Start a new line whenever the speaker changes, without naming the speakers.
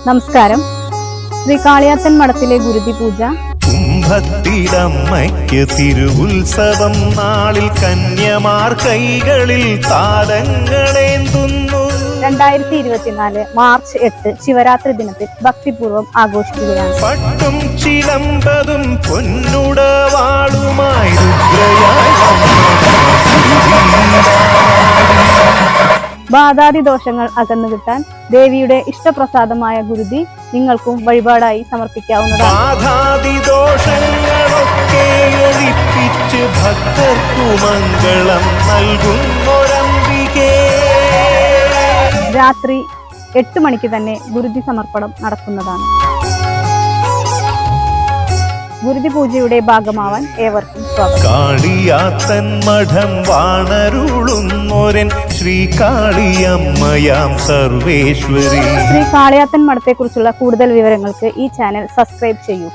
നമസ്കാരം. ശ്രീ കാളിയാത്തൻ മഠത്തിലെ ഗുരുതി പൂജ.
കുംഭത്തിലമ്മയ്ക്ക് തിരുവുത്സവം നാളിൽ കന്യമാർ കൈകളിൽ താലങ്ങളേന്തുന്നു.
2024 മാർച്ച് 8 ശിവരാത്രി ദിനത്തിൽ ഭക്തിപൂർവ്വം ആഘോഷിക്കുകയാണ്.
പട്ടും ചിലമ്പതും പൊന്നുടവാളുമായി രുദ്രയായി
ബാധാതി ദോഷങ്ങൾ അകന്നുകിട്ടാൻ ദേവിയുടെ ഇഷ്ടപ്രസാദമായ ഗുരുതി നിങ്ങൾക്കും വഴിപാടായി സമർപ്പിക്കാവുന്നതാണ്.
ബാധാതി ദോഷങ്ങളൊക്കെ ഒഴിപ്പിച്ച് ഭക്തർക്കു മംഗളം നൽകുന്നൊരംബികേ.
രാത്രി 8 മണിക്ക് തന്നെ ഗുരുതി സമർപ്പണം നടക്കുന്നതാണ്. ഗുരുതി പൂജയുടെ ഭാഗമാവാൻ ഏവർക്കും സ്വാഗതം.
കാളിയാത്തൻ മഠം വാണരുളുന്നോരൻ ശ്രീ കാളിയമ്മയാം സർവേശ്വരി.
ശ്രീ കാളിയാത്തൻ മഠത്തെക്കുറിച്ചുള്ള കൂടുതൽ വിവരങ്ങൾക്ക് ഈ ചാനൽ സബ്സ്ക്രൈബ് ചെയ്യൂ.